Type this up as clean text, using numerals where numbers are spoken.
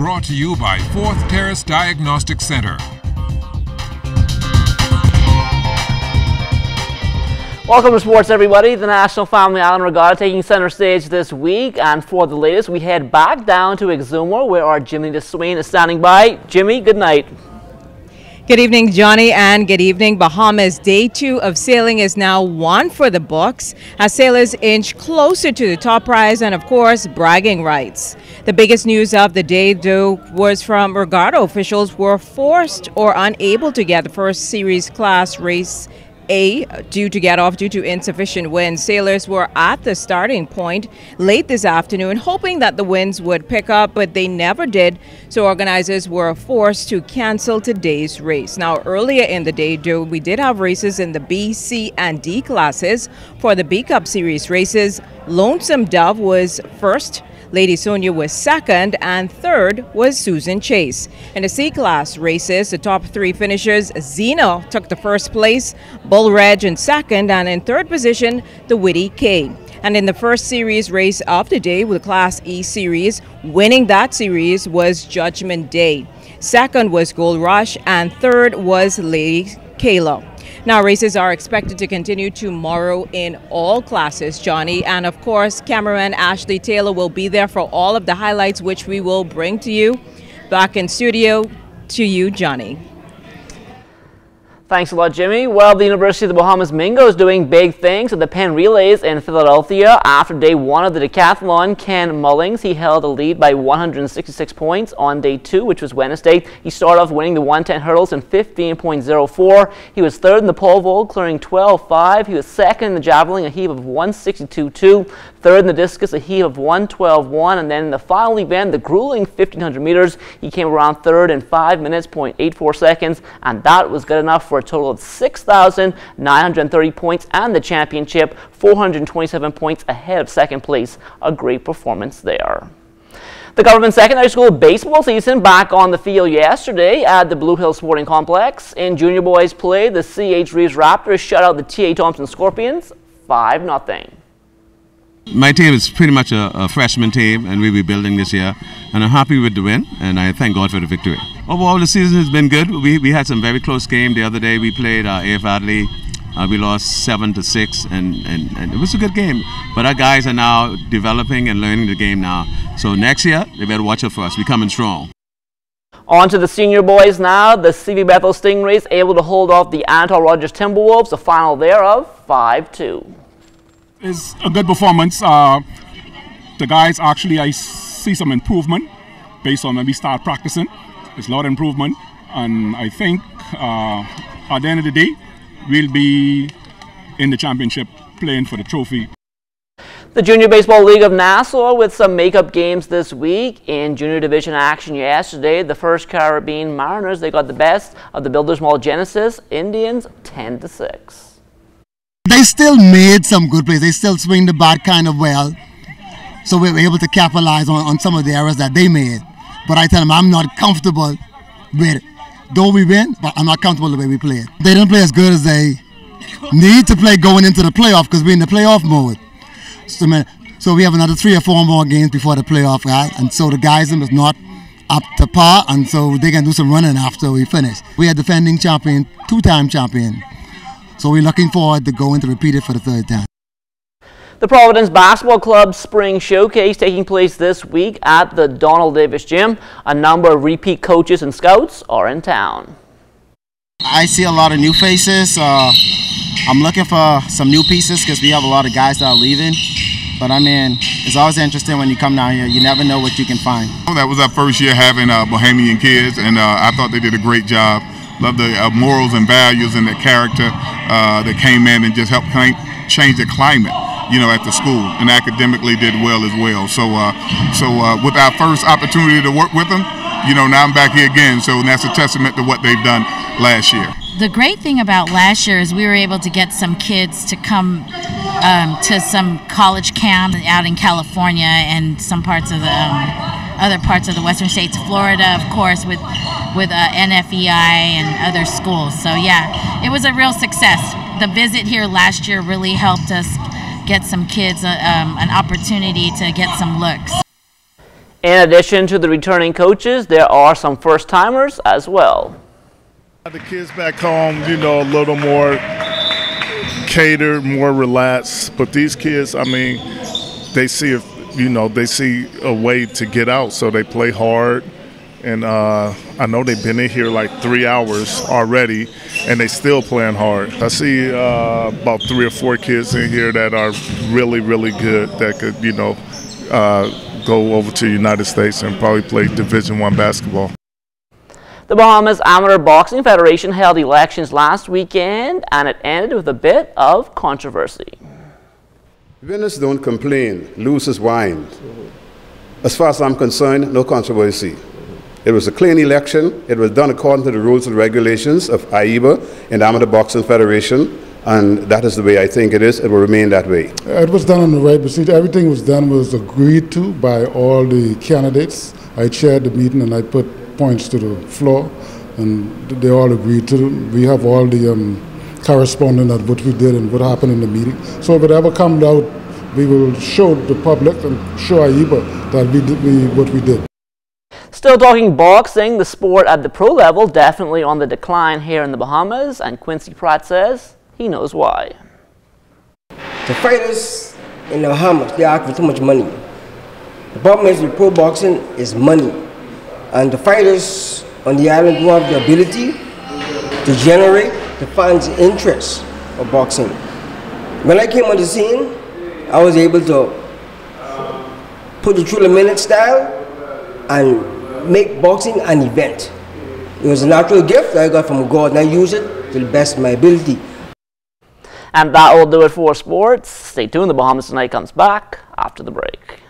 brought to you by Fourth Terrace Diagnostic Center. Welcome to sports, everybody. The National Family Island Regatta taking center stage this week, and for the latest, we head back down to Exuma, where our Jimmy DeSwain is standing by. Jimmy, good night. Good evening, Johnny, and good evening, Bahamas. Day 2 of sailing is now won for the books as sailors inch closer to the top prize and, of course, bragging rights. The biggest news of the day, though, was from regatta officials who were forced or unable to get the first series class race A due to insufficient winds. Sailors were at the starting point late this afternoon, hoping that the winds would pick up, but they never did, so organizers were forced to cancel today's race. Now, earlier in the day, though, we did have races in the B, C, and D classes. For the B Cup Series races, Lonesome Dove was first, Lady Sonia was second, and third was Susan Chase. In the C-class races, the top 3 finishers, Zena took the first place, Bull Reg in second, and in third position, the Witty K. And in the first series race of the day with Class E Series, winning that series was Judgment Day. Second was Gold Rush, and third was Lady Kayla. Now, races are expected to continue tomorrow in all classes, Johnny. And, of course, cameraman Ashley Taylor will be there for all of the highlights, which we will bring to you. Back in studio to you, Johnny. Thanks a lot, Jimmy. Well, the University of the Bahamas Mingo is doing big things at the Penn Relays in Philadelphia. After day 1 of the decathlon, Ken Mullings, he held a lead by 166 points on day 2, which was Wednesday. He started off winning the 110 hurdles in 15.04. He was third in the pole vault, clearing 12.5. He was second in the javelin, a heave of 162.2. Third in the discus, a heave of 112.1. And then in the final event, the grueling 1,500 meters, he came around third in 5 minutes, 0.84 seconds. And that was good enough for a total of 6,930 points and the championship, 427 points ahead of second place. A great performance there. The government secondary school baseball season back on the field yesterday at the Blue Hill Sporting Complex. In junior boys play, the C.H. Reeves Raptors shut out the T.A. Thompson Scorpions 5-0. My team is pretty much a freshman team, and we'll be building this year. And I'm happy with the win, and I thank God for the victory. Overall, the season has been good. We had some very close games. The other day we played A.F. Adley. We lost 7-6, and it was a good game. But our guys are now developing and learning the game now. So next year, they better watch out for us. We're coming strong. On to the senior boys now. The CV Bethel Stingrays able to hold off the Antal Rogers Timberwolves, a final thereof 5-2. It's a good performance. The guys actually, I see some improvement based on when we start practicing. It's a lot of improvement, and I think at the end of the day, we'll be in the championship playing for the trophy. The Junior Baseball League of Nassau with some makeup games this week. In junior division action yesterday, the First Caribbean Mariners, they got the best of the Builders Mall Genesis Indians 10-6. They still made some good plays. They still swing the bat kind of well. So we were able to capitalize on some of the errors that they made. But I tell them I'm not comfortable with it. Though we win, but I'm not comfortable the way we played. They didn't play as good as they need to play going into the playoff because we're in the playoff mode. So we have another 3 or 4 more games before the playoff, right? And so the guys is not up to par, and so they can do some running after we finish. We are defending champion, 2-time champion. So we're looking forward to going to repeat it for the 3rd time. The Providence Basketball Club Spring Showcase taking place this week at the Donald Davis Gym. A number of repeat coaches and scouts are in town. I see a lot of new faces. I'm looking for some new pieces because we have a lot of guys that are leaving. But I mean, it's always interesting when you come down here. You never know what you can find. That was our first year having Bohemian kids, and I thought they did a great job. Love the morals and values and the character that came in and just helped change the climate, at the school, and academically did well as well. So with our first opportunity to work with them, now I'm back here again. So that's a testament to what they've done last year. The great thing about last year is we were able to get some kids to come to some college camp out in California and some parts of the other parts of the western states, Florida, of course, with NFEI and other schools. So yeah, it was a real success. The visit here last year really helped us get some kids an opportunity to get some looks. In addition to the returning coaches, there are some first-timers as well. The kids back home, you know, a little more catered, more relaxed. But these kids, I mean, they see a way to get out, so they play hard. And I know they've been in here like 3 hours already, and they still playing hard. I see about 3 or 4 kids in here that are really, really good that could, you know, go over to the United States and probably play Division I basketball. The Bahamas Amateur Boxing Federation held elections last weekend, and it ended with a bit of controversy. Winners don't complain, losers whine. As far as I'm concerned, no controversy. It was a clean election. It was done according to the rules and regulations of AIBA and the Amateur Boxing Federation, and that is the way I think it is. It will remain that way. It was done on the right procedure. Everything was agreed to by all the candidates. I chaired the meeting and I put points to the floor, and they all agreed to it. We have all the correspondence of what we did and what happened in the meeting. So if it ever comes out, we will show the public and show AIBA that we did what we did. Still talking boxing, the sport at the pro level definitely on the decline here in the Bahamas, and Quincy Pratt says he knows why. The fighters in the Bahamas, they ask for too much money. The problem is with pro boxing is money. And the fighters on the island do have the ability to generate the fans' interest of boxing. When I came on the scene, I was able to put the True Minute style and make boxing an event. It was a natural gift that I got from God, and I use it to the best of my ability. And that will do it for sports. Stay tuned. The Bahamas Tonight comes back after the break.